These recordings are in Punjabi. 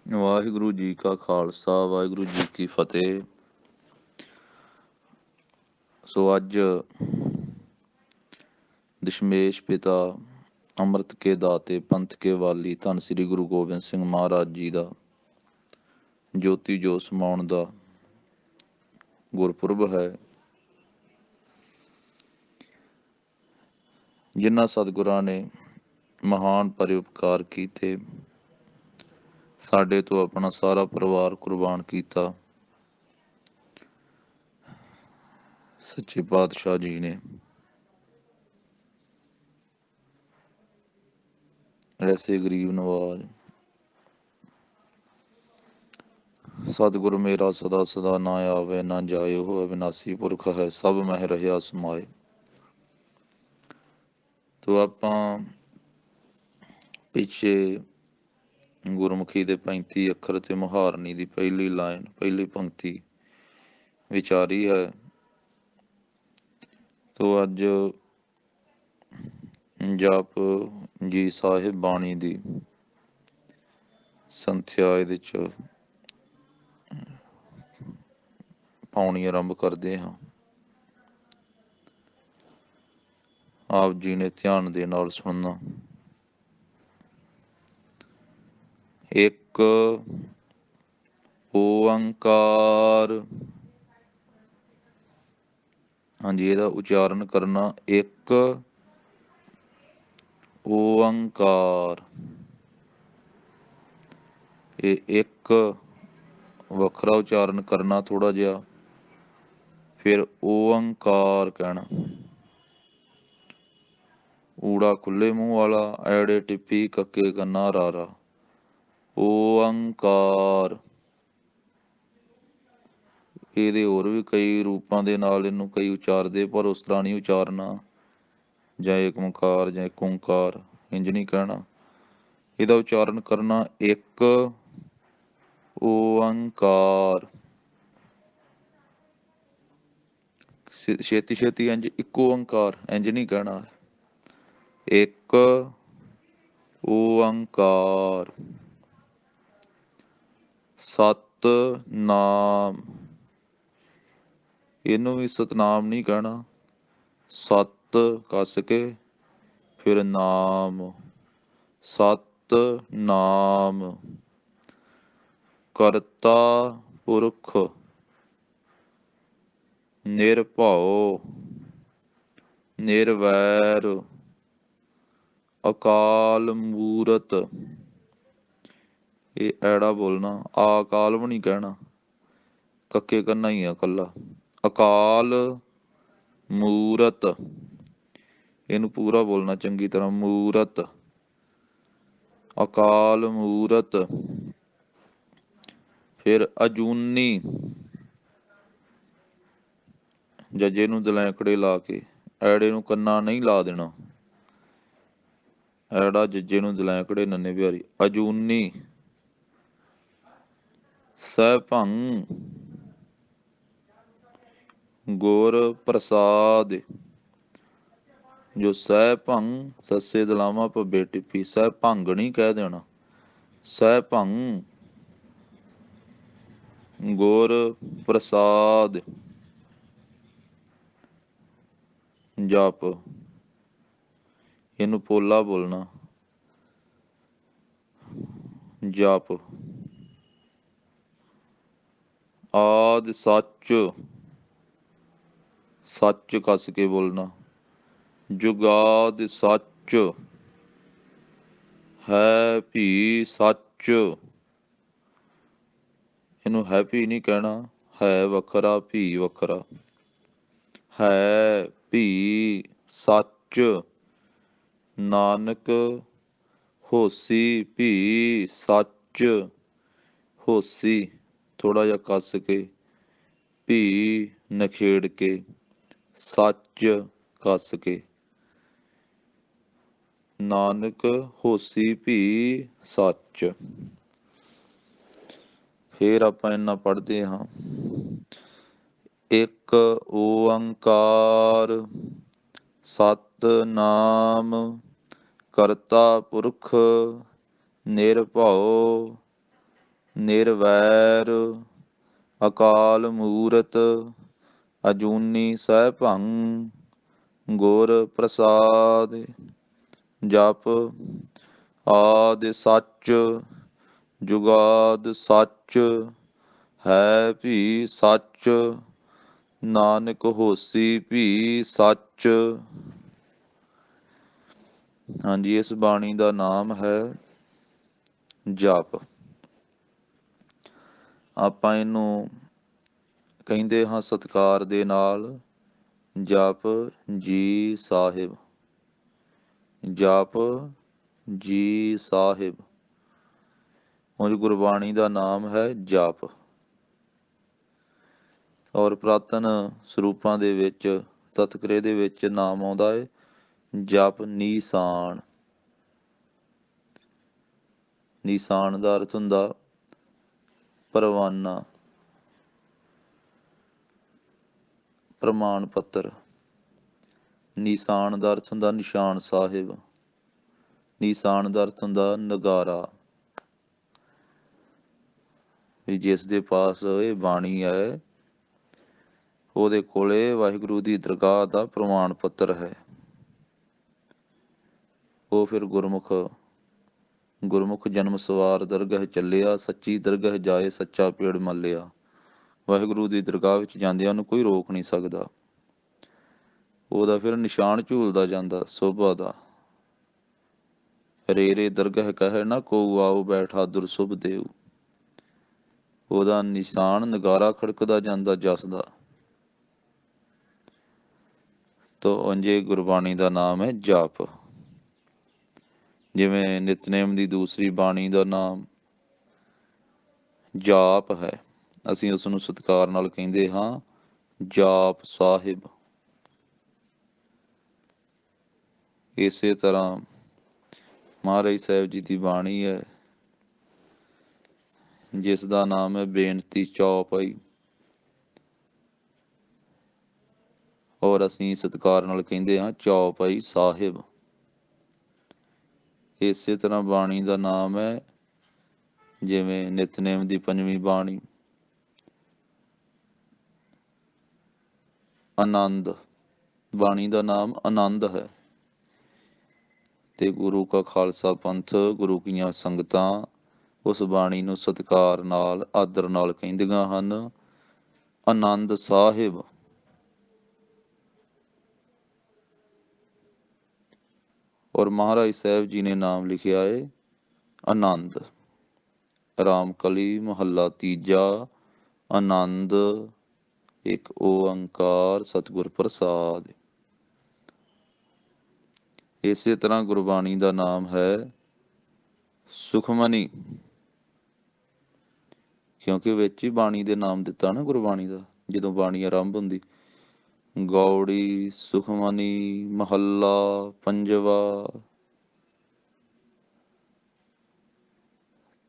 ਵਾਹਿਗੁਰੂ ਜੀ ਕਾ ਖਾਲਸਾ, ਵਾਹਿਗੁਰੂ ਜੀ ਕੀ ਫਤਿਹ। ਸੋ ਅੱਜ ਦਸ਼ਮੇਸ਼ ਪਿਤਾ, ਅੰਮ੍ਰਿਤ ਕੇ ਦਾਤੇ, ਪੰਥ ਕੇ ਵਾਲੀ, ਧੰਨ ਸ੍ਰੀ ਗੁਰੂ ਗੋਬਿੰਦ ਸਿੰਘ ਮਹਾਰਾਜ ਜੀ ਦਾ ਜੋਤੀ ਜੋਤ ਸਮਾਉਣ ਦਾ ਗੁਰਪੁਰਬ ਹੈ। ਜਿਨ੍ਹਾਂ ਸਤਿਗੁਰਾਂ ਨੇ ਮਹਾਨ ਪਰਉਪਕਾਰ ਕੀਤੇ, ਸਾਡੇ ਤੋਂ ਆਪਣਾ ਸਾਰਾ ਪਰਿਵਾਰ ਕੁਰਬਾਨ ਕੀਤਾ, ਸੱਚੇ ਪਾਤਸ਼ਾਹ ਜੀ ਨੇ ਐਸੇ ਗਰੀਬ ਨਵਾਜ ਸਤਿਗੁਰ ਮੇਰਾ ਸਦਾ ਸਦਾ ਨਾ ਆਵੇ ਨਾ ਜਾਏ, ਉਹ ਅਵਿਨਾਸੀ ਪੁਰਖ ਹੈ, ਸਭ ਮਹਿ ਰਹਿਆ ਸਮਾਏ। ਤੋ ਆਪਾਂ ਪਿੱਛੇ ਗੁਰਮੁਖੀ ਦੇ 35 ਅੱਖਰ ਤੇ ਮੁਹਾਰਨੀ ਦੀ ਪਹਿਲੀ ਲਾਈਨ, ਪਹਿਲੀ ਪੰਕਤੀ ਵਿਚਾਰੀ ਹੈ। ਤੋ ਅੱਜ ਜਪ ਜੀ ਸਾਹਿਬ ਬਾਣੀ ਦੀ ਸੰਥਿਆ ਇਹਦੇ 'ਚ ਪਾਉਣੀ ਆਰੰਭ ਕਰਦੇ ਹਾਂ। ਆਪ ਜੀ ਨੇ ਧਿਆਨ ਦੇ ਨਾਲ ਸੁਣਨਾ। ਇੱਕ ਓੰਕਾਰ, ਹਾਂਜੀ, ਇਹਦਾ ਉਚਾਰਨ ਕਰਨਾ ਇੱਕ ਓੰਕਾਰ। ਇਹ ਇੱਕ ਵੱਖਰਾ ਉਚਾਰਨ ਕਰਨਾ ਥੋੜਾ ਜਿਹਾ, ਫਿਰ ਓੰਕਾਰ ਕਹਿਣਾ। ਊੜਾ ਖੁੱਲੇ ਮੂੰਹ ਵਾਲਾ, ਐੜੇ ਟਿੱਪੀ, ਕੱਕੇ ਕੰਨਾ ਰਾਰਾ, ਓੰਕਾਰ। ਇਹਦੇ ਹੋਰ ਵੀ ਕਈ ਰੂਪਾਂ ਦੇ ਨਾਲ ਇਹਨੂੰ ਕਈ ਉਚਾਰਦੇ, ਪਰ ਉਸ ਤਰ੍ਹਾਂ ਨਹੀਂ ਉਚਾਰਨਾ, ਜਾਂ ਏਕ ਓਂਕਾਰ ਜਾਂ ਇੱਕ ਓਂਕਾਰ, ਇੰਝ ਨਹੀਂ ਕਹਿਣਾ। ਇਹਦਾ ਉਚਾਰਨ ਕਰਨਾ ਇੱਕ ਓੰਕਾਰ। ਛੇਤੀ ਛੇਤੀ ਇੰਝ ਇੱਕੋ ਓਂਕਾਰ ਇੰਝ ਨਹੀਂ ਕਹਿਣਾ। ਇੱਕ ਓੰਕਾਰ ਸਤਿਨਾਮ, ਇਹਨੂੰ ਵੀ ਸਤਨਾਮ ਨਹੀਂ ਕਹਿਣਾ। ਸਤ ਕੱਸ ਕੇ ਫਿਰ ਨਾਮ, ਸਤਿਨਾਮ। ਕਰਤਾ ਪੁਰਖ ਨਿਰਭਉ ਨਿਰਵੈਰ ਅਕਾਲ ਮੂਰਤ, ਇਹ ਐੜਾ ਬੋਲਣਾ, ਆਕਾਲ ਵੀ ਨਹੀਂ ਕਹਿਣਾ, ਕੱਕੇ ਕੰਨਾ ਹੀ ਆ ਇਕੱਲਾ। ਅਕਾਲ ਮੂਰਤ, ਇਹਨੂੰ ਪੂਰਾ ਬੋਲਣਾ ਚੰਗੀ ਤਰ੍ਹਾਂ, ਮੂਰਤ, ਅਕਾਲ ਮੂਰਤ। ਫਿਰ ਅਜੂਨੀ, ਜੱਜੇ ਨੂੰ ਦਲੈਂਕੜੇ ਲਾ ਕੇ, ਐੜੇ ਨੂੰ ਕੰਨਾ ਨਹੀਂ ਲਾ ਦੇਣਾ, ਐੜਾ ਜੱਜੇ ਨੂੰ ਦਲੈਂਕੜੇ ਨੰਨੇ ਪਿਆਰੀ। ਅਜੂਨੀ ਸਹਿਭੰ ਗੁਰ ਪ੍ਰਸਾਦ, ਜੋ ਸਹਿਭੰ ਸੱਸੇ ਦਲਾਵਾਂ ਭੱਬੇ ਟਿੱਪੀ, ਸਹਿਭੰਗ ਨਹੀਂ ਕਹਿ ਦੇਣਾ, ਸਹਿਭੰ ਗੁਰ ਪ੍ਰਸਾਦ। ਜਪ, ਇਹਨੂੰ ਪੋਲਾ ਬੋਲਣਾ, ਜਪ। ਆਦਿ ਸੱਚ, ਸੱਚ ਕੱਸ ਕੇ ਬੋਲਣਾ। ਜੁਗਾਦਿ ਸੱਚ, ਹੈ ਭੀ ਸੱਚ, ਇਹਨੂੰ ਹੈਪੀ ਨਹੀਂ ਕਹਿਣਾ, ਹੈ ਵੱਖਰਾ ਭੀ ਵੱਖਰਾ। ਹੈ ਭੀ ਸੱਚ, ਨਾਨਕ ਹੋਸੀ ਭੀ ਸੱਚ, ਹੋਸੀ ਥੋੜਾ ਜਿਹਾ ਕੱਸ ਕੇ, ਭੀ ਨਖੇੜ ਕੇ, ਸੱਚ ਕੱਸ ਕੇ। ਨਾਨਕ ਹੋਸੀ ਭੀ ਸੱਚ। ਫੇਰ ਆਪਾਂ ਇੰਨਾ ਪੜ੍ਹਦੇ ਹਾਂ। ਇੱਕ ਓੰਕਾਰ ਸਤਿਨਾਮ ਕਰਤਾ ਪੁਰਖ ਨਿਰਭਉ ਨਿਰਵੈਰ ਅਕਾਲ ਮੂਰਤ ਅਜੂਨੀ ਸੈਭੰ ਗੁਰ ਪ੍ਰਸਾਦ। ਜਪ ਆਦਿ ਸੱਚ ਜੁਗਾਦ ਸੱਚ ਹੈ ਵੀ ਸੱਚ ਨਾਨਕ ਹੋਸੀ ਵੀ ਸੱਚ। ਹਾਂਜੀ, ਇਸ ਬਾਣੀ ਦਾ ਨਾਮ ਹੈ ਜਪ। ਆਪਾਂ ਇਹਨੂੰ ਕਹਿੰਦੇ ਹਾਂ ਸਤਿਕਾਰ ਦੇ ਨਾਲ ਜਪ ਜੀ ਸਾਹਿਬ, ਜਪ ਜੀ ਸਾਹਿਬ। ਉਂਝ ਗੁਰਬਾਣੀ ਦਾ ਨਾਮ ਹੈ ਜਪ। ਔਰ ਪੁਰਾਤਨ ਸਰੂਪਾਂ ਦੇ ਵਿੱਚ ਤਤਕਰੇ ਦੇ ਵਿੱਚ ਨਾਮ ਆਉਂਦਾ ਹੈ ਜਪ ਨੀਸਾਨ। ਨੀਸਾਨ ਦਾ ਅਰਥ ਹੁੰਦਾ ਪਰਵਾਨਾ, ਪ੍ਰਮਾਣ ਪੱਤਰ। ਨੀਸਾਨ ਦਾ ਅਰਥ ਹੁੰਦਾ ਨਿਸ਼ਾਨ ਸਾਹਿਬ। ਨੀਸਾਨ ਦਾ ਅਰਥ ਹੁੰਦਾ ਨਗਾਰਾ। ਵੀ ਜਿਸ ਦੇ ਪਾਸ ਇਹ ਬਾਣੀ ਹੈ ਉਹਦੇ ਕੋਲੇ ਵਾਹਿਗੁਰੂ ਦੀ ਦਰਗਾਹ ਦਾ ਪ੍ਰਮਾਣ ਪੱਤਰ ਹੈ। ਉਹ ਫਿਰ ਗੁਰਮੁਖ ਜਨਮ ਸਵਾਰ ਦਰਗਹ ਚੱਲਿਆ, ਸੱਚੀ ਦਰਗਹ ਜਾਏ ਸੱਚਾ ਪੇੜ ਮੱਲਿਆ। ਵਾਹਿਗੁਰੂ ਦੀ ਦਰਗਾਹ ਵਿੱਚ ਜਾਂਦਿਆਂ ਨੂੰ ਕੋਈ ਰੋਕ ਨਹੀਂ ਸਕਦਾ। ਉਹਦਾ ਫਿਰ ਨਿਸ਼ਾਨ ਝੂਲਦਾ ਜਾਂਦਾ ਸੋਭਾ ਦਾ। ਰੇ ਦਰਗਹ ਕਹਿ ਨਾ ਕੋ ਆਓ ਬੈਠਾ ਦੁਰਸੁਭ ਦੇਉ। ਉਹਦਾ ਨਿਸ਼ਾਨ ਨਗਾਰਾ ਖੜਕਦਾ ਜਾਂਦਾ ਜਸ ਦਾ। ਤੋ ਉਂਝੇ ਗੁਰਬਾਣੀ ਦਾ ਨਾਮ ਹੈ ਜਪ। ਜਿਵੇਂ ਨਿਤਨੇਮ ਦੀ ਦੂਸਰੀ ਬਾਣੀ ਦਾ ਨਾਮ ਜਾਪ ਹੈ, ਅਸੀਂ ਉਸ ਨੂੰ ਸਤਿਕਾਰ ਨਾਲ ਕਹਿੰਦੇ ਹਾਂ ਜਾਪ ਸਾਹਿਬ। ਇਸੇ ਤਰ੍ਹਾਂ ਮਹਾਰਾਜ ਸਾਹਿਬ ਜੀ ਦੀ ਬਾਣੀ ਹੈ ਜਿਸ ਦਾ ਨਾਮ ਹੈ ਬੇਨਤੀ ਚੌਪਈ, ਔਰ ਅਸੀਂ ਸਤਿਕਾਰ ਨਾਲ ਕਹਿੰਦੇ ਹਾਂ ਚੌਪਈ ਸਾਹਿਬ। ਇਸੇ ਤਰ੍ਹਾਂ ਬਾਣੀ ਦਾ ਨਾਮ ਹੈ ਜਿਵੇਂ ਨਿਤਨੇਮ ਦੀ ਪੰਜਵੀਂ ਬਾਣੀ ਆਨੰਦ। ਬਾਣੀ ਦਾ ਨਾਮ ਆਨੰਦ ਹੈ। ਤੇ ਗੁਰੂ ਕਾ ਖਾਲਸਾ ਪੰਥ, ਗੁਰੂ ਕੀਆਂ ਸੰਗਤਾਂ ਉਸ ਬਾਣੀ ਨੂੰ ਸਤਿਕਾਰ ਨਾਲ ਆਦਰ ਨਾਲ ਕਹਿੰਦੀਆਂ ਹਨ ਆਨੰਦ ਸਾਹਿਬ। ਔਰ ਮਹਾਰਾਜ ਸਾਹਿਬ ਜੀ ਨੇ ਨਾਮ ਲਿਖਿਆ ਹੈ ਆਨੰਦ। ਰਾਮਕਲੀ ਮਹੱਲਾ ਤੀਜਾ। ਆਨੰਦ ਇੱਕ ਓੰਕਾਰ ਸਤਿਗੁਰ ਪ੍ਰਸਾਦ। ਇਸੇ ਤਰ੍ਹਾਂ ਗੁਰਬਾਣੀ ਦਾ ਨਾਮ ਹੈ ਸੁਖਮਨੀ, ਕਿਉਂਕਿ ਵਿੱਚ ਹੀ ਬਾਣੀ ਦੇ ਨਾਮ ਦਿੱਤਾ ਨਾ ਗੁਰਬਾਣੀ ਦਾ। ਜਦੋਂ ਬਾਣੀ ਆਰੰਭ ਹੁੰਦੀ ਗੌੜੀ ਸੁਖਮਨੀ ਮਹੱਲਾ ਪੰਜਵਾ,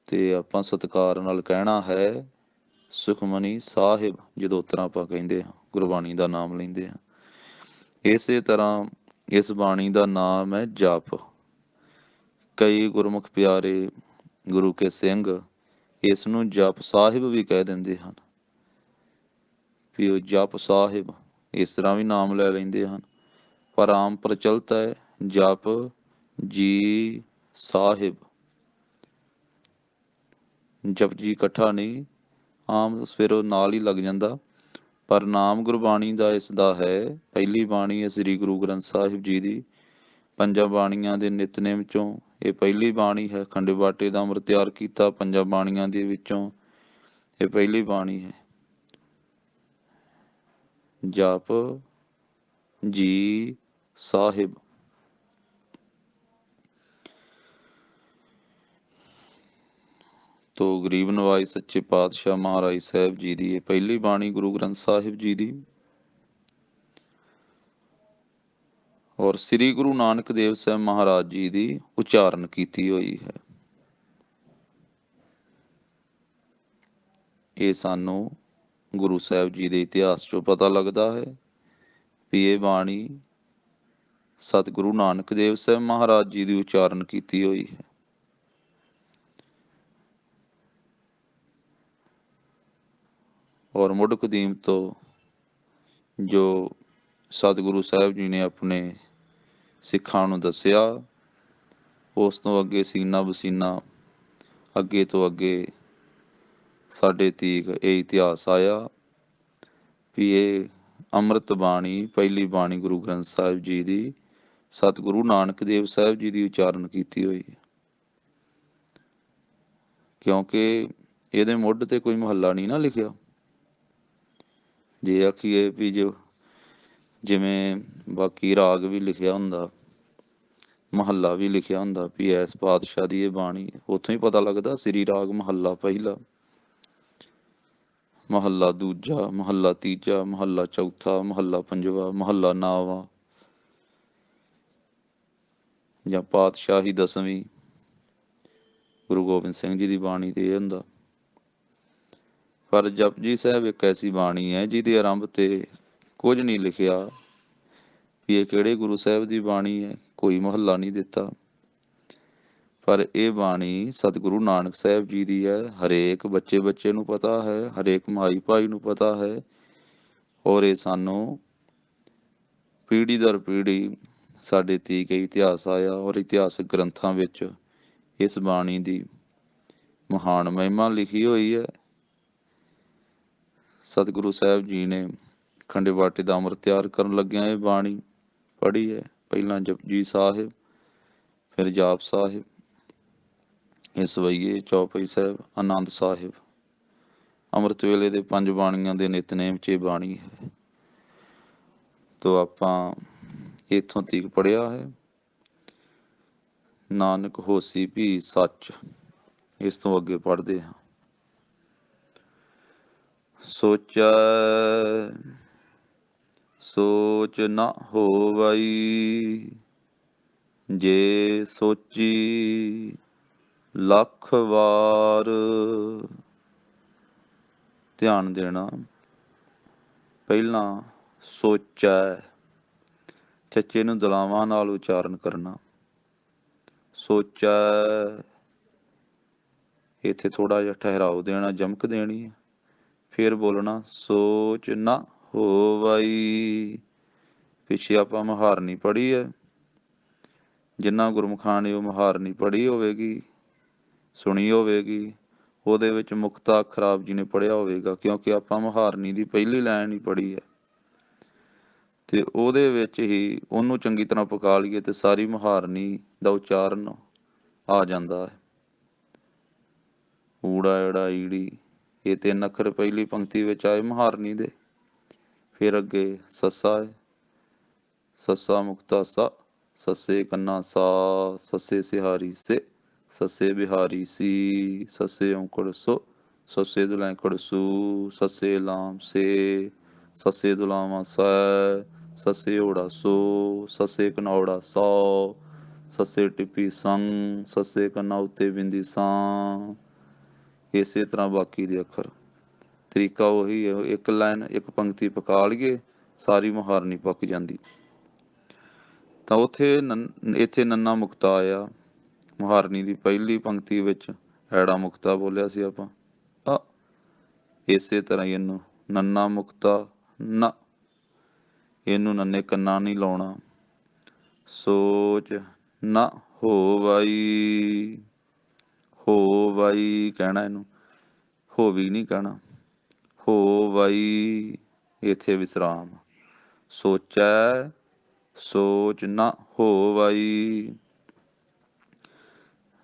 ਤੇ ਆਪਾਂ ਸਤਿਕਾਰ ਨਾਲ ਕਹਿਣਾ ਹੈ ਸੁਖਮਨੀ ਸਾਹਿਬ ਜਦੋਂ ਤਰ੍ਹਾਂ ਆਪਾਂ ਕਹਿੰਦੇ ਹਾਂ ਗੁਰਬਾਣੀ ਦਾ ਨਾਮ ਲੈਂਦੇ ਹਾਂ। ਇਸੇ ਤਰ੍ਹਾਂ ਇਸ ਬਾਣੀ ਦਾ ਨਾਮ ਹੈ ਜਪ। ਕਈ ਗੁਰਮੁਖ ਪਿਆਰੇ ਗੁਰੂ ਕੇ ਸਿੰਘ ਇਸ ਨੂੰ ਜਪ ਸਾਹਿਬ ਵੀ ਕਹਿ ਦਿੰਦੇ ਹਨ ਵੀ ਉਹ ਜਪ ਸਾਹਿਬ, ਇਸ ਤਰ੍ਹਾਂ ਵੀ ਨਾਮ ਲੈ ਲੈਂਦੇ ਹਨ। ਪਰ ਆਮ ਪ੍ਰਚਲਿਤ ਹੈ ਜਪ ਜੀ ਸਾਹਿਬ। ਜਪਜੀ ਇਕੱਠਾ ਨਹੀਂ, ਆਮ ਫਿਰ ਉਹ ਨਾਲ ਹੀ ਲੱਗ ਜਾਂਦਾ, ਪਰ ਨਾਮ ਗੁਰਬਾਣੀ ਦਾ ਇਸ ਦਾ ਹੈ। ਪਹਿਲੀ ਬਾਣੀ ਹੈ ਸ੍ਰੀ ਗੁਰੂ ਗ੍ਰੰਥ ਸਾਹਿਬ ਜੀ ਦੀ। ਪੰਜਾਂ ਬਾਣੀਆਂ ਦੇ ਨਿਤਨੇਮ ਚੋਂ ਇਹ ਪਹਿਲੀ ਬਾਣੀ ਹੈ। ਖੰਡੇ ਬਾਟੇ ਦਾ ਅੰਮ੍ਰਿਤ ਤਿਆਰ ਕੀਤਾ ਪੰਜਾਂ ਬਾਣੀਆਂ ਦੇ ਵਿੱਚੋਂ ਇਹ ਪਹਿਲੀ ਬਾਣੀ ਹੈ। ਜਪ ਜੀ ਸਾਹਿਬ। ਤੋ ਗਰੀਬ ਨਵਾਜ ਸੱਚੇ ਪਾਤਸ਼ਾਹ ਮਹਾਰਾਜ ਸਾਹਿਬ ਜੀ ਦੀ ਇਹ ਪਹਿਲੀ ਬਾਣੀ ਗੁਰੂ ਗ੍ਰੰਥ ਸਾਹਿਬ ਜੀ ਦੀ। ਔਰ ਸ੍ਰੀ ਗੁਰੂ ਨਾਨਕ ਦੇਵ ਸਾਹਿਬ ਮਹਾਰਾਜ ਜੀ ਦੀ ਉਚਾਰਨ ਕੀਤੀ ਹੋਈ ਹੈ। ਇਹ ਸਾਨੂੰ ਗੁਰੂ ਸਾਹਿਬ ਜੀ ਦੇ ਇਤਿਹਾਸ ਚੋਂ ਪਤਾ ਲੱਗਦਾ ਹੈ ਵੀ ਇਹ ਬਾਣੀ ਸਤਿਗੁਰੂ ਨਾਨਕ ਦੇਵ ਸਾਹਿਬ ਮਹਾਰਾਜ ਜੀ ਦੀ ਉਚਾਰਨ ਕੀਤੀ ਹੋਈ ਹੈ। ਔਰ ਮੁੱਢ ਕਦੀਮ ਤੋਂ ਜੋ ਸਤਿਗੁਰੂ ਸਾਹਿਬ ਜੀ ਨੇ ਆਪਣੇ ਸਿੱਖਾਂ ਨੂੰ ਦੱਸਿਆ, ਉਸ ਤੋਂ ਅੱਗੇ ਸੀਨਾ ਬਸੀਨਾ ਅੱਗੇ ਤੋਂ ਅੱਗੇ ਸਾਡੇ ਤੀਕ ਇਹ ਇਤਿਹਾਸ ਆਇਆ ਵੀ ਇਹ ਅੰਮ੍ਰਿਤ ਬਾਣੀ, ਪਹਿਲੀ ਬਾਣੀ ਗੁਰੂ ਗ੍ਰੰਥ ਸਾਹਿਬ ਜੀ ਦੀ ਸਤਿਗੁਰੂ ਨਾਨਕ ਦੇਵ ਸਾਹਿਬ ਜੀ ਦੀ ਉਚਾਰਨ ਕੀਤੀ ਹੋਈ ਹੈ। ਕਿਉਂਕਿ ਇਹਦੇ ਮੁੱਢ ਤੇ ਕੋਈ ਮਹੱਲਾ ਨਹੀਂ ਨਾ ਲਿਖਿਆ। ਜੇ ਆਖੀਏ ਵੀ ਜਿਵੇਂ ਬਾਕੀ ਰਾਗ ਵੀ ਲਿਖਿਆ ਹੁੰਦਾ, ਮਹੱਲਾ ਵੀ ਲਿਖਿਆ ਹੁੰਦਾ ਵੀ ਐਸ ਪਾਤਸ਼ਾਹ ਦੀ ਇਹ ਬਾਣੀ, ਉੱਥੋਂ ਹੀ ਪਤਾ ਲੱਗਦਾ ਸ੍ਰੀ ਰਾਗ ਮਹੱਲਾ ਪਹਿਲਾ, ਮਹੱਲਾ ਦੂਜਾ, ਮਹੱਲਾ ਤੀਜਾ, ਮਹੱਲਾ ਚੌਥਾ, ਮਹੱਲਾ ਪੰਜਵਾ, ਮਹੱਲਾ ਨਾਵਾਂ, ਜਾਂ ਪਾਤਸ਼ਾਹੀ ਦਸਵੀਂ ਗੁਰੂ ਗੋਬਿੰਦ ਸਿੰਘ ਜੀ ਦੀ ਬਾਣੀ ਤੇ ਇਹ ਹੁੰਦਾ। ਪਰ ਜਪਜੀ ਸਾਹਿਬ ਇੱਕ ਐਸੀ ਬਾਣੀ ਹੈ ਜਿਹਦੇ ਆਰੰਭ ਤੇ ਕੁਝ ਨਹੀਂ ਲਿਖਿਆ ਵੀ ਇਹ ਕਿਹੜੇ ਗੁਰੂ ਸਾਹਿਬ ਦੀ ਬਾਣੀ ਹੈ, ਕੋਈ ਮਹੱਲਾ ਨਹੀਂ ਦਿੱਤਾ। ਪਰ ਇਹ ਬਾਣੀ ਸਤਿਗੁਰੂ ਨਾਨਕ ਸਾਹਿਬ ਜੀ ਦੀ ਹੈ। ਹਰੇਕ ਬੱਚੇ ਨੂੰ ਪਤਾ ਹੈ, ਹਰੇਕ ਮਾਈ ਭਾਈ ਨੂੰ ਪਤਾ ਹੈ, ਔਰ ਇਹ ਸਾਨੂੰ ਪੀੜ੍ਹੀ ਦਰ ਪੀੜ੍ਹੀ ਸਾਡੇ ਤੀਕ ਇਤਿਹਾਸ ਆਇਆ, ਔਰ ਇਤਿਹਾਸਕ ਗ੍ਰੰਥਾਂ ਵਿੱਚ ਇਸ ਬਾਣੀ ਦੀ ਮਹਾਨ ਮਹਿਮਾ ਲਿਖੀ ਹੋਈ ਹੈ। ਸਤਿਗੁਰੂ ਸਾਹਿਬ ਜੀ ਨੇ ਖੰਡੇ ਬਾਟੇ ਦਾ ਅੰਮ੍ਰਿਤ ਤਿਆਰ ਕਰਨ ਲੱਗਿਆਂ ਇਹ ਬਾਣੀ ਪੜ੍ਹੀ ਹੈ। ਪਹਿਲਾਂ ਜਪਜੀ ਸਾਹਿਬ, ਫਿਰ ਜਾਪ ਸਾਹਿਬ, ਇਸ ਵਈਏ ਚੌਪਈ ਸਾਹਿਬ, ਆਨੰਦ ਸਾਹਿਬ। ਅੰਮ੍ਰਿਤ ਵੇਲੇ ਦੇ 5 ਬਾਣੀਆਂ ਦੇ ਨਿਤਨੇਮ 'ਚ ਇਹ ਬਾਣੀ ਹੈ। ਤੋ ਆਪਾਂ ਇੱਥੋਂ ਤੀਕ ਪੜ੍ਹਿਆ ਹੈ, ਨਾਨਕ ਹੋਸੀ ਵੀ ਸੱਚ। ਇਸ ਤੋਂ ਅੱਗੇ ਪੜ੍ਹਦੇ ਹਾਂ। ਸੋਚੈ ਸੋਚ ਨਾ ਹੋਵਈ, ਜੇ ਸੋਚੀ ਲੱਖ ਵਾਰ। ਧਿਆਨ ਦੇਣਾ, ਪਹਿਲਾਂ ਸੋਚੈ, ਚੱਚੇ ਨੂੰ ਦਲਾਵਾਂ ਨਾਲ ਉਚਾਰਨ ਕਰਨਾ। ਸੋਚੈ, ਇੱਥੇ ਥੋੜਾ ਜਿਹਾ ਠਹਿਰਾਓ ਦੇਣਾ, ਜਮਕ ਦੇਣੀ ਹੈ, ਫਿਰ ਬੋਲਣਾ ਸੋਚ ਨਾ ਹੋਵਈ। ਪਿੱਛੇ ਆਪਾਂ ਮੁਹਾਰਨੀ ਪੜ੍ਹੀ ਹੈ, ਜਿੰਨਾ ਗੁਰਮੁਖਾਂ ਨੇ ਉਹ ਮੁਹਾਰਨੀ ਪੜ੍ਹੀ ਹੋਵੇਗੀ, ਸੁਣੀ ਹੋਵੇਗੀ, ਉਹਦੇ ਵਿੱਚ ਮੁਕਤਾ ਅੱਖਰ ਆਪ ਜੀ ਨੇ ਪੜ੍ਹਿਆ ਹੋਵੇਗਾ, ਕਿਉਂਕਿ ਆਪਾਂ ਮੁਹਾਰਨੀ ਦੀ ਪਹਿਲੀ ਲਾਈਨ ਹੀ ਪੜ੍ਹੀ ਹੈ। ਤੇ ਉਹਦੇ ਵਿੱਚ ਹੀ ਉਹਨੂੰ ਚੰਗੀ ਤਰ੍ਹਾਂ ਪਕਾ ਲਈਏ ਤੇ ਸਾਰੀ ਮੁਹਾਰਨੀ ਦਾ ਉਚਾਰਨ ਆ ਜਾਂਦਾ ਹੈ। ਊੜਾ ਐੜਾ ਈੜੀ, ਇਹ 3 ਅੱਖਰ ਪਹਿਲੀ ਪੰਕਤੀ ਵਿੱਚ ਆਏ ਮੁਹਾਰਨੀ ਦੇ। ਫਿਰ ਅੱਗੇ ਸੱਸਾ ਹੈ, ਸੱਸਾ ਮੁਕਤਾ ਸਾ, ਸੱਸੇ ਕੰਨਾ ਸਾ, ਸੱਸੇ ਸਿਹਾਰੀ ਸੇ, ਸੱਸੇ ਬਿਹਾਰੀ ਸੀ, ਸੱਸੇ ਔਂਕੜ ਸੋ, ਸੱਸੇ ਦੁਲੈਂਕੜ ਸੂ, ਸੱਸੇ ਲਾਮ ਸੇ, ਸੱਸੇ ਦੁਲਾਵਾਂ ਸੈ, ਸੱਸੇ ਓੜਾ ਸੋ, ਸੱਸੇ ਕਨੌੜਾ ਸੌ, ਸੱਸੇ ਟਿੱਪੀ ਸੰਗ, ਸੱਸੇ ਕੰਨਾ ਉੱਤੇ ਬਿੰਦੀ ਸਾਂ। ਇਸੇ ਤਰ੍ਹਾਂ ਬਾਕੀ ਦੇ ਅੱਖਰ। ਤਰੀਕਾ ਉਹੀ ਹੈ, ਇੱਕ ਲਾਈਨ ਇੱਕ ਪੰਕਤੀ ਪਕਾ ਲਈਏ, ਸਾਰੀ ਮੁਹਾਰਨੀ ਪੱਕ ਜਾਂਦੀ। ਤਾਂ ਇੱਥੇ ਨੰਨਾ ਮੁਕਤਾ ਆਇਆ ਮੁਹਾਰਨੀ ਦੀ ਪਹਿਲੀ ਪੰਕਤੀ ਵਿੱਚ, ਐੜਾ ਮੁਕਤਾ ਬੋਲਿਆ ਸੀ ਆਪਾਂ। ਇਸੇ ਤਰ੍ਹਾਂ ਹੀ ਇਹਨੂੰ ਨੰਨਾ ਮੁਕਤਾ ਨਾ, ਇਹਨੂੰ ਨੰਨੇ ਕੰਨਾ ਨਹੀਂ ਲਾਉਣਾ। ਸੋਚ ਨਾ ਹੋਵਈ, ਹੋਵਈ ਕਹਿਣਾ, ਇਹਨੂੰ ਹੋਵੀ ਨਹੀਂ ਕਹਿਣਾ। ਹੋਵਈ, ਇੱਥੇ ਵਿਸਰਾਮ। ਸੋਚੈ ਸੋਚ ਨਾ ਹੋਵਈ,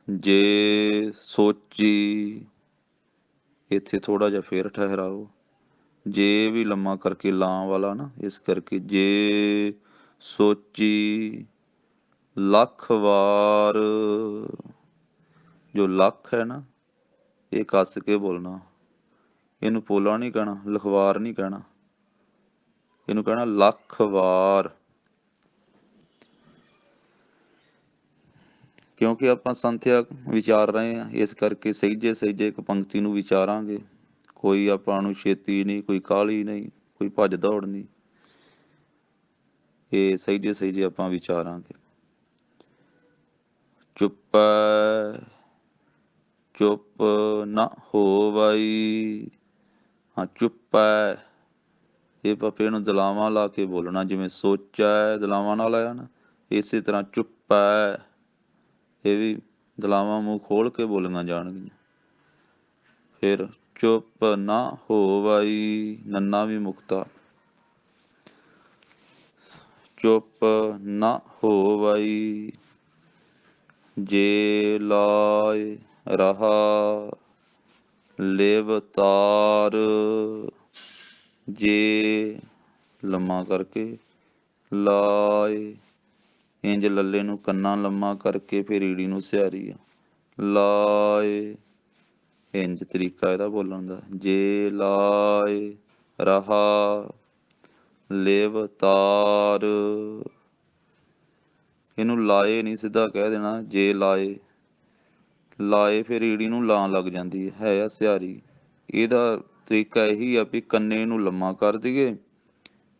ਜੇ ਸੋਚੀ, ਇੱਥੇ ਥੋੜਾ ਜਿਹਾ ਫੇਰ ਠਹਿਰਾਓ। ਜੇ ਵੀ ਲੰਮਾ ਕਰਕੇ ਲਾਂ ਵਾਲਾ ਨਾ, ਇਸ ਕਰਕੇ ਜੇ ਸੋਚੀ ਲੱਖ ਵਾਰ। ਜੋ ਲੱਖ ਹੈ ਨਾ, ਇਹ ਕੱਸ ਕੇ ਬੋਲਣਾ, ਇਹਨੂੰ ਪੋਲਾ ਨਹੀਂ ਕਹਿਣਾ, ਲਖਵਾਰ ਨਹੀਂ ਕਹਿਣਾ, ਇਹਨੂੰ ਕਹਿਣਾ ਲੱਖ ਵਾਰ। ਕਿਉਂਕਿ ਆਪਾਂ ਸੰਥਿਆ ਵਿਚਾਰ ਰਹੇ ਹਾਂ, ਇਸ ਕਰਕੇ ਸਹਿਜੇ ਸਹਿਜੇ ਇੱਕ ਪੰਕਤੀ ਨੂੰ ਵਿਚਾਰਾਂਗੇ। ਕੋਈ ਆਪਾਂ ਨੂੰ ਛੇਤੀ ਨਹੀਂ, ਕੋਈ ਕਾਹਲੀ ਨਹੀਂ, ਕੋਈ ਭੱਜ ਦੌੜ ਨਹੀਂ, ਇਹ ਸਹਿਜੇ ਸਹਿਜੇ ਆਪਾਂ ਵਿਚਾਰਾਂਗੇ। ਚੁੱਪ ਚੁੱਪ ਨਾ ਹੋਵਈ, ਹਾਂ ਚੁੱਪੈ, ਇਹ ਪੱਪੇ ਨੂੰ ਦਲਾਵਾਂ ਲਾ ਕੇ ਬੋਲਣਾ, ਜਿਵੇਂ ਸੋਚੈ ਦਲਾਵਾਂ ਨਾਲ ਆਇਆ ਨਾ, ਇਸੇ ਤਰ੍ਹਾਂ ਚੁੱਪੈ ਇਹ ਵੀ ਦਲਾਵਾਂ ਮੂੰਹ ਖੋਲ ਕੇ ਬੋਲੀਆਂ ਜਾਣਗੀਆਂ। ਫਿਰ ਚੁੱਪ ਨਾ ਹੋਵਈ, ਨੰਨਾ ਵੀ ਮੁਕਤਾ, ਚੁੱਪ ਨਾ ਹੋਵਈ, ਜੇ ਲਾਇ ਰਹਾ ਲਿਵ ਤਾਰ, ਜੇ ਲੰਮਾ ਕਰਕੇ, ਲਾਏ ਇੰਜ ਲੱਲੇ ਨੂੰ ਕੰਨਾਂ ਲੰਮਾ ਕਰਕੇ ਫਿਰ ਈੜੀ ਨੂੰ ਸਿਹਾਰੀ ਆ, ਲਾਏ ਇੰਜ ਤਰੀਕਾ ਇਹਦਾ ਬੋਲਣ ਦਾ। ਜੇ ਲਾਏ ਰਹਾ ਲਿਵ ਤਾਰ, ਇਹਨੂੰ ਲਾਏ ਨਹੀਂ ਸਿੱਧਾ ਕਹਿ ਦੇਣਾ, ਜੇ ਲਾਏ, ਲਾਏ ਫਿਰ ਈੜੀ ਨੂੰ ਲਾਂ ਲੱਗ ਜਾਂਦੀ ਹੈ ਆ ਸਿਹਾਰੀ। ਇਹਦਾ ਤਰੀਕਾ ਇਹੀ ਆ ਵੀ ਕੰਨੇ ਨੂੰ ਲੰਮਾ ਕਰ ਦਈਏ,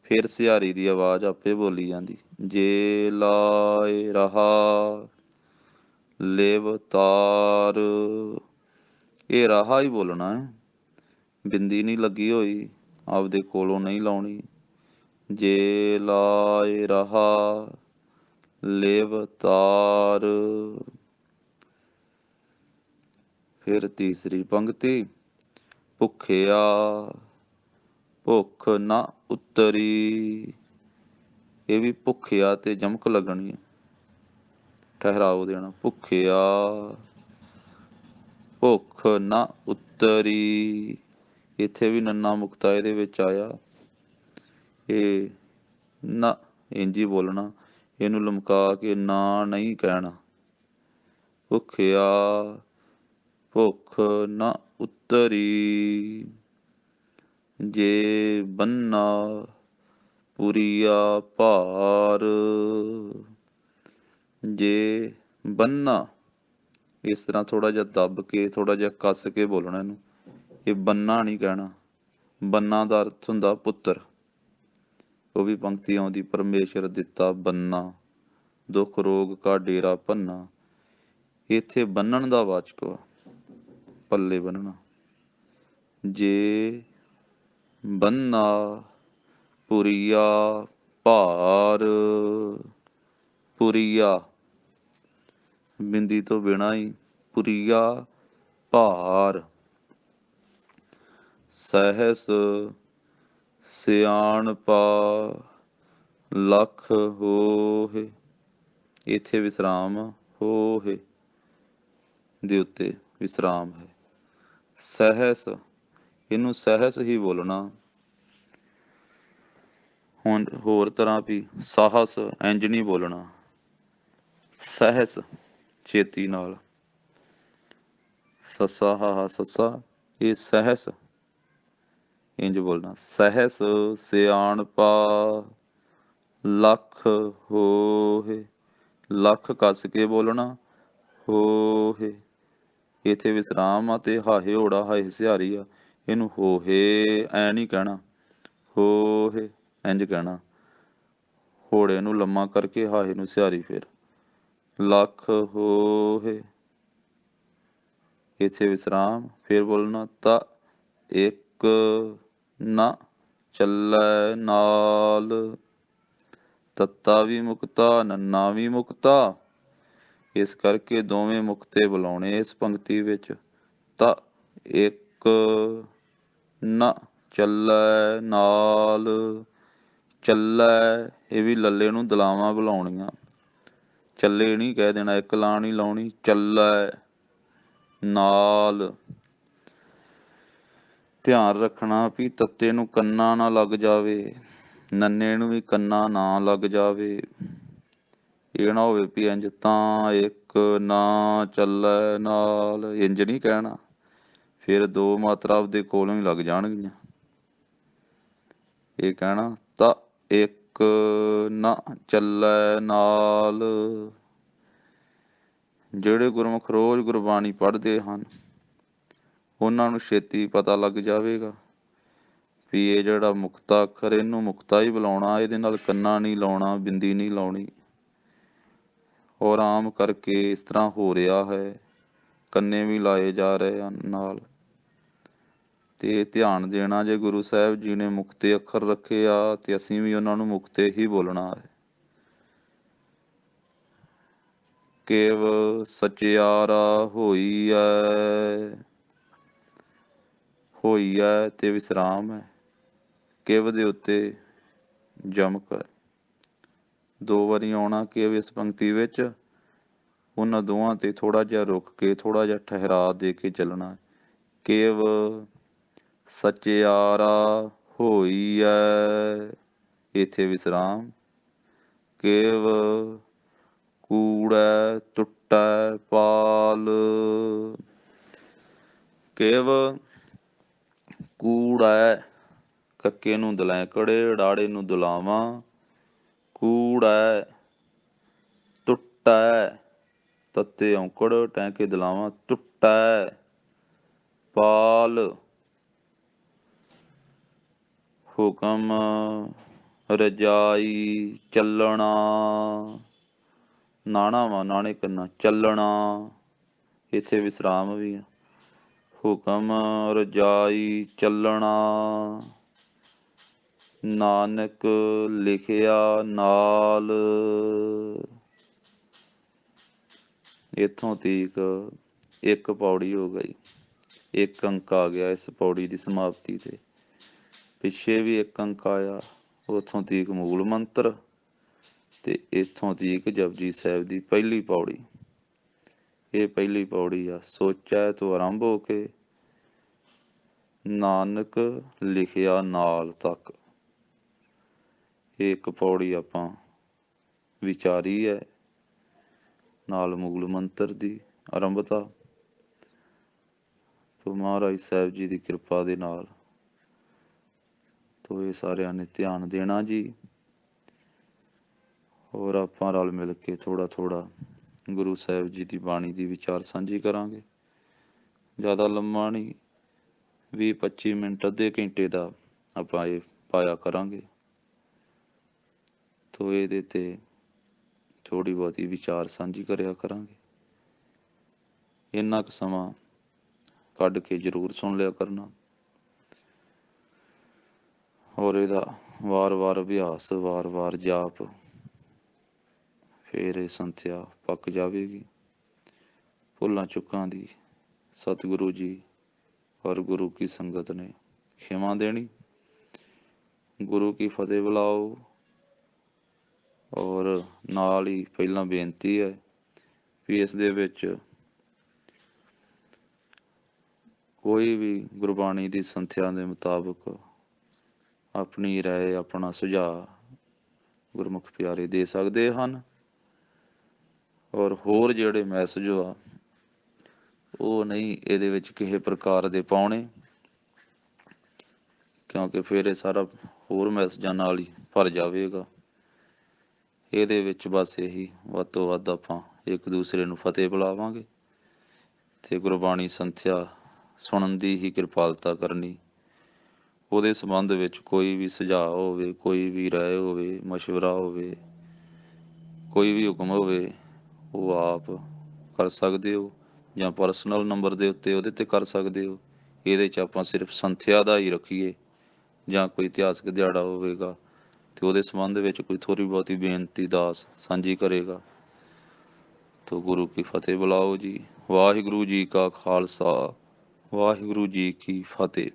ਫਿਰ ਸਿਹਾਰੀ ਦੀ ਆਵਾਜ਼ ਆਪੇ ਬੋਲੀ ਜਾਂਦੀ। ਜੇ ਲਾਏ ਰਹਾ ਲਿਵ ਤਾਰ, ਇਹ ਰਾਹਾ ਹੀ ਬੋਲਣਾ ਹੈ, ਬਿੰਦੀ ਨਹੀਂ ਲੱਗੀ ਹੋਈ, ਆਪਦੇ ਕੋਲੋਂ ਨਹੀਂ ਲਾਉਣੀ। ਜੇ ਲਾਏ ਰਹਾ ਲਿਵ ਤਾਰ। ਫਿਰ ਤੀਸਰੀ ਪੰਗਤੀ, ਭੁੱਖਿਆ ਭੁੱਖ ਨਾ ਉਤਰੀ, ਇਹ ਵੀ ਭੁੱਖਿਆ ਤੇ ਜਮਕ ਲੱਗਣੀ ਹੈ, ਠਹਿਰਾਓ ਦੇਣਾ। ਭੁੱਖਿਆ ਭੁੱਖ ਨਾ ਉਤਰੀ, ਇੱਥੇ ਵੀ ਨੰਨਾ ਮੁਕਤਾ ਇਹਦੇ ਵਿੱਚ ਆਇਆ, ਇਹ ਨਾ ਇੰਝ ਹੀ ਬੋਲਣਾ, ਇਹਨੂੰ ਲਮਕਾ ਕੇ ਨਾ ਨਹੀਂ ਕਹਿਣਾ। ਭੁੱਖਿਆ ਭੁੱਖ ਨਾ ਉਤਰੀ, ਜੇ ਬੰਨਾ ਪੁਰੀਆ ਭਾਰ, ਜੇ ਬੰਨਾ ਇਸ ਤਰ੍ਹਾਂ ਥੋੜ੍ਹਾ ਜਿਹਾ ਦੱਬ ਕੇ, ਥੋੜ੍ਹਾ ਜਿਹਾ ਕੱਸ ਕੇ ਬੋਲਣਾ ਇਹਨੂੰ, ਇਹ ਬੰਨਾ ਨਹੀਂ ਕਹਿਣਾ। ਬੰਨਾ ਦਾ ਅਰਥ ਹੁੰਦਾ ਪੁੱਤਰ, ਉਹ ਵੀ ਪੰਕਤੀ ਆਉਂਦੀ, ਪਰਮੇਸ਼ਰ ਦਿੱਤਾ ਬੰਨਾ, ਦੁੱਖ ਰੋਗ ਕਾ ਡੇਰਾ ਭੰਨਾ, ਇੱਥੇ ਬੰਨਣ ਦਾ ਵਾਚਕ ਵਾ, ਪੱਲੇ ਬੰਨਣਾ। ਜੇ ਬੰਨਾ ਪੁਰੀਆ ਭਾਰ, ਪੁਰੀਆ ਬਿੰਦੀ ਤੋਂ ਬਿਨਾਂ ਹੀ, ਪੁਰੀਆ ਭਾਰ। ਸਹਿਸ ਸਿਆਣਪਾ ਲੱਖ ਹੋਏ, ਇੱਥੇ ਵਿਸਰਾਮ ਹੋਏ ਦੇ ਉੱਤੇ ਵਿਸਰਾਮ ਹੈ। ਸਹਿਸ, ਇਹਨੂੰ ਸਹਿਸ ਹੀ ਬੋਲਣਾ। ਹੁਣ ਹੋਰ ਤਰ੍ਹਾਂ ਵੀ ਸਾਹਸ ਇੰਝ ਨਹੀਂ ਬੋਲਣਾ, ਸਹਿਸ ਛੇਤੀ ਨਾਲ, ਸੱਸਾ ਹਾਹਾ ਸੱਸਾ, ਇਹ ਸਹਿਸ ਇੰਝ ਬੋਲਣਾ। ਸਹਿਸ ਸਿਆਣਪਾ ਲੱਖ ਹੋਏ, ਲੱਖ ਕੱਸ ਕੇ ਬੋਲਣਾ, ਹੋਏ ਇੱਥੇ ਵਿਸਰਾਮ ਆ ਤੇ ਹਾਹੇ ਓੜਾ ਹਾਏ ਸਿਹਾਰੀ ਆ, ਇਹਨੂੰ ਹੋਹੇ ਐ ਨਹੀਂ ਕਹਿਣਾ, ਹੋਹੇ ਇੰਝ ਕਹਿਣਾ, ਹੋੜੇ ਨੂੰ ਲੰਮਾ ਕਰਕੇ ਹਾਹੇ ਨੂੰ ਸਿਹਾਰੀ, ਫਿਰ ਲੱਖ ਹੋਏ ਇੱਥੇ ਵਿਸਰਾਮ, ਫਿਰ ਬੋਲਣਾ ਤਾਂ ਇੱਕ ਨਾ ਚੱਲੈ ਨਾਲ, ਤੱਤਾ ਵੀ ਮੁਕਤਾ ਨੰਨਾ ਵੀ ਮੁਕਤਾ, ਇਸ ਕਰਕੇ ਦੋਵੇਂ ਮੁਕਤੇ ਬੁਲਾਉਣੇ ਇਸ ਪੰਕਤੀ ਵਿੱਚ। ਤਾਂ ਇੱਕ ਨਾ ਚੱਲੈ ਨਾਲ, ਚੱਲੈ ਇਹ ਵੀ ਲੱਲੇ ਨੂੰ ਦਲਾਵਾਂ ਬੁਲਾਉਣੀਆਂ, ਚੱਲੇ ਨਹੀਂ ਕਹਿ ਦੇਣਾ, ਇੱਕ ਲਾ ਨਹੀਂ ਲਾਉਣੀ, ਚੱਲੈ ਨਾਲ। ਧਿਆਨ ਰੱਖਣਾ ਵੀ ਤੱਤੇ ਨੂੰ ਕੰਨਾ ਨਾ ਲੱਗ ਜਾਵੇ, ਨੰਨੇ ਨੂੰ ਵੀ ਕੰਨਾ ਨਾ ਲੱਗ ਜਾਵੇ, ਇਹ ਨਾ ਹੋਵੇ ਵੀ ਇੰਝ ਤਾਂ ਇੱਕ ਨਾ ਚੱਲੈ ਨਾਲ, ਇੰਝ ਨਹੀਂ ਕਹਿਣਾ, ਫਿਰ ਦੋ ਮਾਤਰਾ ਆਪਦੇ ਕੋਲੋਂ ਹੀ ਲੱਗ ਜਾਣਗੀਆਂ। ਇਹ ਕਹਿਣਾ ਤਾਂ ਇੱਕ ਨਾ ਚੱਲੈ ਨਾਲ। ਜਿਹੜੇ ਗੁਰਮੁਖ ਰੋਜ਼ ਗੁਰਬਾਣੀ ਪੜ੍ਹਦੇ ਹਨ, ਉਹਨਾਂ ਨੂੰ ਛੇਤੀ ਪਤਾ ਲੱਗ ਜਾਵੇਗਾ ਵੀ ਇਹ ਜਿਹੜਾ ਮੁਕਤਾ ਅੱਖਰ, ਇਹਨੂੰ ਮੁਕਤਾ ਹੀ ਬੁਲਾਉਣਾ, ਇਹਦੇ ਨਾਲ ਕੰਨਾ ਨਹੀਂ ਲਾਉਣਾ, ਬਿੰਦੀ ਨਹੀਂ ਲਾਉਣੀ। ਔਰ ਆਮ ਕਰਕੇ ਇਸ ਤਰ੍ਹਾਂ ਹੋ ਰਿਹਾ ਹੈ, ਕੰਨੇ ਵੀ ਲਾਏ ਜਾ ਰਹੇ ਹਨ ਨਾਲ। ਤੇ ਧਿਆਨ ਦੇਣਾ, ਜੇ ਗੁਰੂ ਸਾਹਿਬ ਜੀ ਨੇ ਮੁਕਤੇ ਅੱਖਰ ਰੱਖੇ ਆ ਤੇ ਅਸੀਂ ਵੀ ਉਹਨਾਂ ਨੂੰ ਮੁਕਤੇ ਹੀ ਬੋਲਣਾ ਹੈ। ਕੇਵ ਸਚਿਆਰਾ ਹੋਈ ਐ ਤੇ ਵਿਸਰਾਮ ਹੈ। ਕੇਵ ਦੇ ਉੱਤੇ ਜਮਕ ਹੈ। ਦੋ ਵਾਰੀ ਆਉਣਾ ਕੇਵ ਇਸ ਪੰਕਤੀ ਵਿੱਚ। ਉਹਨਾਂ ਦੋਵਾਂ ਤੇ ਥੋੜਾ ਜਿਹਾ ਰੁਕ ਕੇ, ਥੋੜਾ ਜਿਹਾ ਠਹਿਰਾ ਦੇ ਕੇ ਚੱਲਣਾ। ਕੇਵ ਸਚਿਆਰਾ ਹੋਈ ਐ, ਇੱਥੇ ਵਿਸਰਾਮ। ਕੇਵ ਕੂੜੈ ਟੁੱਟੈ ਪਾਲ। ਕੇਵ ਕੂੜੈ, ਕੱਕੇ ਨੂੰ ਦਲੈਂਕੜੇ, ੜਾੜੇ ਨੂੰ ਦੁਲਾਵਾਂ। ਕੂੜੈ ਟੁੱਟੈ, ਤੱਤੇ ਔਂਕੜ, ਟੈਂਕੇ ਦਲਾਵਾਂ। ਟੁੱਟੈ ਪਾਲ, ਹੁਕਮ ਰਜਾਈ ਚੱਲਣਾ। ਨਾਣਾ ਵਾ, ਨਾਣੇ ਕਰਨਾ, ਚੱਲਣਾ, ਇੱਥੇ ਵਿਸਰਾਮ ਵੀ ਆ। ਹੁਕਮ ਰਜਾਈ ਚੱਲਣਾ, ਨਾਨਕ ਲਿਖਿਆ ਨਾਲ। ਇੱਥੋਂ ਤੀਕ ਇੱਕ ਪੌੜੀ ਹੋ ਗਈ। ਇੱਕ ਅੰਕ ਆ ਗਿਆ ਇਸ ਪੌੜੀ ਦੀ ਸਮਾਪਤੀ ਤੇ। ਪਿੱਛੇ ਵੀ ਇੱਕ ਅੰਕ ਆਇਆ, ਉੱਥੋਂ ਤੀਕ ਮੂਲ ਮੰਤਰ ਤੇ ਇੱਥੋਂ ਤੀਕ ਜਪਜੀ ਸਾਹਿਬ ਦੀ ਪਹਿਲੀ ਪੌੜੀ। ਇਹ ਪਹਿਲੀ ਪੌੜੀ ਆ। ਸੋਚੈ ਤੋਂ ਆਰੰਭ ਹੋ ਕੇ ਨਾਨਕ ਲਿਖਿਆ ਨਾਲ ਤੱਕ ਇਹ ਇੱਕ ਪੌੜੀ ਆਪਾਂ ਵਿਚਾਰੀ ਹੈ, ਨਾਲ ਮੂਲ ਮੰਤਰ ਦੀ ਆਰੰਭਤਾ। ਤੋ ਮਹਾਰਾਜ ਸਾਹਿਬ ਜੀ ਦੀ ਕਿਰਪਾ ਦੇ ਨਾਲ ਤੋ ਇਹ ਸਾਰਿਆਂ ਨੇ ਧਿਆਨ ਦੇਣਾ ਜੀ। ਹੋਰ ਆਪਾਂ ਰਲ ਮਿਲ ਕੇ ਥੋੜਾ ਥੋੜਾ ਗੁਰੂ ਸਾਹਿਬ ਜੀ ਦੀ ਬਾਣੀ ਦੀ ਵਿਚਾਰ ਸਾਂਝੀ ਕਰਾਂਗੇ। ਜ਼ਿਆਦਾ ਲੰਮਾ ਨਹੀਂ, 20-25 ਮਿੰਟ, ਅੱਧੇ ਘੰਟੇ ਦਾ ਆਪਾਂ ਇਹ ਪਾਇਆ ਕਰਾਂਗੇ। ਤੋ ਇਹਦੇ ਤੇ ਥੋੜ੍ਹੀ ਬਹੁਤੀ ਵਿਚਾਰ ਸਾਂਝੀ ਕਰਿਆ ਕਰਾਂਗੇ। ਇੰਨਾ ਕੁ ਸਮਾਂ ਕੱਢ ਕੇ ਜ਼ਰੂਰ ਸੁਣ ਲਿਆ ਕਰਨਾ। ਔਰ ਇਹਦਾ ਵਾਰ-ਵਾਰ ਅਭਿਆਸ, ਵਾਰ-ਵਾਰ ਜਾਪ, ਫਿਰ ਇਹ ਸੰਥਿਆ ਪੱਕ ਜਾਵੇਗੀ। ਭੁੱਲਾਂ ਚੁੱਕਾਂ ਦੀ ਸਤਿਗੁਰੂ ਜੀ ਔਰ ਗੁਰੂ ਕੀ ਸੰਗਤ ਨੇ ਖਿਮਾ ਦੇਣੀ। ਗੁਰੂ ਕੀ ਫਤਿਹ ਬੁਲਾਓ। ਔਰ ਨਾਲ ਹੀ ਪਹਿਲਾਂ ਬੇਨਤੀ ਹੈ ਵੀ ਇਸ ਦੇ ਵਿੱਚ ਕੋਈ ਵੀ ਗੁਰਬਾਣੀ ਦੀ ਸੰਥਿਆ ਦੇ ਮੁਤਾਬਕ ਆਪਣੀ ਰਾਏ, ਆਪਣਾ ਸੁਝਾਅ ਗੁਰਮੁਖ ਪਿਆਰੇ ਦੇ ਸਕਦੇ ਹਨ। ਔਰ ਹੋਰ ਜਿਹੜੇ ਮੈਸੇਜ ਆ ਉਹ ਨਹੀਂ ਇਹਦੇ ਵਿੱਚ ਕਿਸੇ ਪ੍ਰਕਾਰ ਦੇ ਪਾਉਣੇ, ਕਿਉਂਕਿ ਫਿਰ ਇਹ ਸਾਰਾ ਹੋਰ ਮੈਸੇਜਾਂ ਨਾਲ ਹੀ ਭਰ ਜਾਵੇਗਾ। ਇਹਦੇ ਵਿੱਚ ਬਸ ਇਹੀ ਵੱਧ ਤੋਂ ਵੱਧ ਆਪਾਂ ਇੱਕ ਦੂਸਰੇ ਨੂੰ ਫਤਿਹ ਬੁਲਾਵਾਂਗੇ ਤੇ ਗੁਰਬਾਣੀ ਸੰਥਿਆ ਸੁਣਨ ਦੀ ਹੀ ਕਿਰਪਾਲਤਾ ਕਰਨੀ। ਉਹਦੇ ਸੰਬੰਧ ਵਿੱਚ ਕੋਈ ਵੀ ਸੁਝਾਅ ਹੋਵੇ, ਕੋਈ ਵੀ ਰਾਏ ਹੋਵੇ, ਮਸ਼ਵਰਾ ਹੋਵੇ, ਕੋਈ ਵੀ ਹੁਕਮ ਹੋਵੇ, ਉਹ ਆਪ ਕਰ ਸਕਦੇ ਹੋ ਜਾਂ ਪਰਸਨਲ ਨੰਬਰ ਦੇ ਉੱਤੇ ਉਹਦੇ 'ਤੇ ਕਰ ਸਕਦੇ ਹੋ। ਇਹਦੇ 'ਚ ਆਪਾਂ ਸਿਰਫ ਸੰਥਿਆ ਦਾ ਹੀ ਰੱਖੀਏ, ਜਾਂ ਕੋਈ ਇਤਿਹਾਸਕ ਦਿਹਾੜਾ ਹੋਵੇਗਾ ਤੇ ਉਹਦੇ ਸੰਬੰਧ ਵਿੱਚ ਕੋਈ ਥੋੜ੍ਹੀ ਬਹੁਤੀ ਬੇਨਤੀ ਦਾਸ ਸਾਂਝੀ ਕਰੇਗਾ। ਤੋ ਗੁਰੂ ਕੀ ਫਤਿਹ ਬੁਲਾਓ ਜੀ। ਵਾਹਿਗੁਰੂ ਜੀ ਕਾ ਖਾਲਸਾ, ਵਾਹਿਗੁਰੂ ਜੀ ਕੀ ਫਤਿਹ।